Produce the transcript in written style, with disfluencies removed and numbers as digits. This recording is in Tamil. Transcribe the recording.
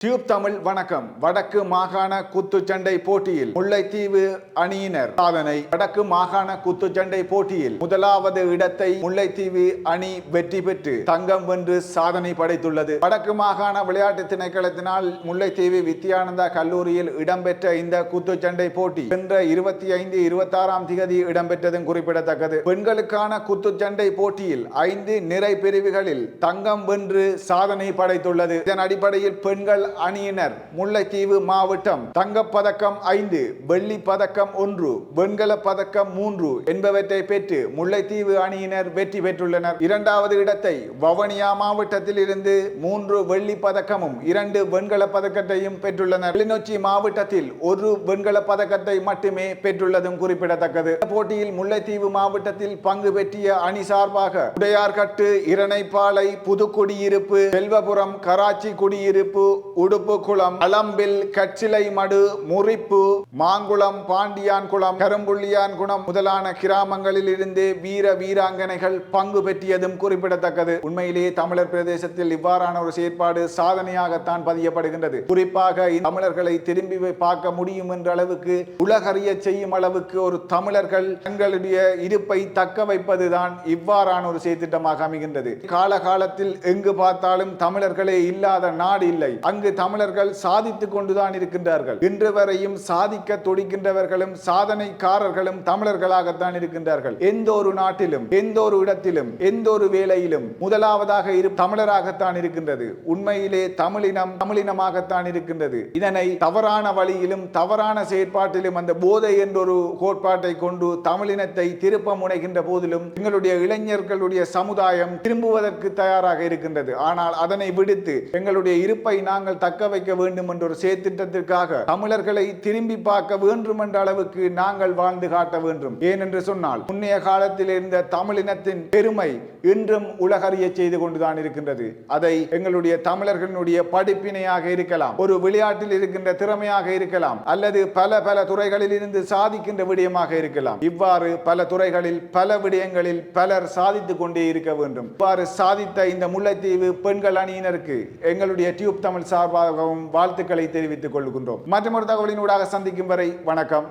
டியூப் தமிழ் வணக்கம். வடக்கு மாகாண குத்துச்சண்டை போட்டியில் முல்லைத்தீவு அணியினர் சாதனை. வடக்கு மாகாண குத்துச்சண்டை போட்டியில் முதலாவது இடத்தை முல்லைத்தீவு அணி வெற்றி பெற்று தங்கம் வென்று சாதனை படைத்துள்ளது. வடக்கு மாகாண விளையாட்டு திணைக்களத்தினால் முல்லைத்தீவு வித்யானந்தா கல்லூரியில் இடம்பெற்ற இந்த குத்துச்சண்டை போட்டி சென்ற 25, 26ஆம் திகதி இடம்பெற்றதும் குறிப்பிடத்தக்கது. பெண்களுக்கான குத்துச்சண்டை போட்டியில் 5 நிறை பிரிவுகளில் தங்கம் வென்று சாதனை படைத்துள்ளது. இதன் அடிப்படையில் பெண்கள் அணியினர் முல்லைத்தீவு மாவட்டம் தங்கப்பதக்கம் 5, வெள்ளி பதக்கம் 1, வெண்கல பதக்கம் 3 என்பவற்றை பெற்று முல்லைத்தீவு அணியினர் வெற்றி பெற்றுள்ளனர். இரண்டாவது இடத்தை வவுனியா மாவட்டத்தில் இருந்து 3 வெள்ளி பதக்கமும் 2 வெண்கல பதக்கத்தையும் பெற்றுள்ளனர். கிளிநொச்சி மாவட்டத்தில் 1 வெண்கல பதக்கத்தை மட்டுமே பெற்றுள்ளதும் குறிப்பிடத்தக்கது. போட்டியில் முல்லைத்தீவு மாவட்டத்தில் பங்கு பெற்றிய அணி சார்பாக உடையார்கட்டு, இரணைப்பாளை, புதுக்குடியிருப்பு, செல்வபுரம், கராச்சி குடியிருப்பு, உடுப்புக்குளம், அலம்பில், கச்சிலை மடு, முறிப்பு, மாங்குளம், பாண்டியான்குளம், கரும்புள்ளியான்குளம் முதலான கிராமங்களில் இருந்து வீராங்கனைகள் பங்கு பெற்றியதும் குறிப்பிடத்தக்கது. உண்மையிலேயே தமிழர் பிரதேசத்தில் இவ்வாறான ஒரு செயற்பாடு சாதனையாகத்தான் பதியப்படுகின்றது. குறிப்பாக தமிழர்களை திரும்பி பார்க்க முடியும் என்ற அளவுக்கு, உலகறிய செய்யும் அளவுக்கு ஒரு தமிழர்கள் தங்களுடைய இருப்பை தக்க வைப்பதுதான் இவ்வாறான ஒரு செயற்திட்டமாக அமைகின்றது. காலகாலத்தில் எங்கு பார்த்தாலும் தமிழர்களே இல்லாத நாடு இல்லை. அங்கு தமிழர்கள் சாதித்துக் கொண்டுதான் இருக்கின்றார்கள். இன்று வரையும் சாதிக்க துடிக்கின்றவர்களும் சாதனைக்காரர்களும் தமிழர்களாகத்தான் இருக்கின்றார்கள். எந்த ஒரு நாட்டிலும், எந்த ஒரு இடத்திலும், எந்த ஒரு வேலையிலும் முதலாவதாக தமிழராகத்தான் இருக்கின்றது. உண்மையிலே தமிழினமாகத்தான் இருக்கின்றது. இதனை தவறான வழியிலும் தவறான செயற்பாட்டிலும் அந்த போதை என்றொரு கோட்பாட்டை கொண்டு தமிழினத்தை திருப்ப முனைகின்ற போதிலும் எங்களுடைய இளைஞர்களுடைய சமுதாயம் திரும்புவதற்கு தயாராக இருக்கின்றது. ஆனால் அதனை விடுத்து எங்களுடைய இருப்பை நாங்கள் தக்க வைக்க வேண்டும் என்ற ஒரு செயற்திட்டத்திற்காக தமிழர்களை திரும்பி பார்க்க வேண்டும் என்ற அளவுக்கு நாங்கள் வாழ்ந்து காட்ட வேண்டும். ஏனென்று சொன்னால் முன்னைய காலத்தில் இருந்த தமிழினத்தின் பெருமை இன்றும் உலகறிய செய்து கொண்டுதான் இருக்கின்றது. அதை எங்களுடைய தமிழர்களுடைய படிப்பினையாக இருக்கலாம், ஒரு விளையாட்டில் இருக்கின்ற திறமையாக இருக்கலாம், அல்லது பல துறைகளில் இருந்து சாதிக்கின்ற விடயமாக இருக்கலாம். இவ்வாறு பல துறைகளில் பல விடயங்களில் பலர் சாதித்துக் கொண்டே இருக்க வேண்டும். இவ்வாறு சாதித்த இந்த முல்லைத்தீவு பெண்கள் அணியினருக்கு எங்களுடைய டியூப் தமிழ் சார்பாகவும் வாழ்த்துக்களை தெரிவித்துக் கொள்கின்றோம். மற்றொரு தகவலின் ஊடாக சந்திக்கும் வரை வணக்கம்.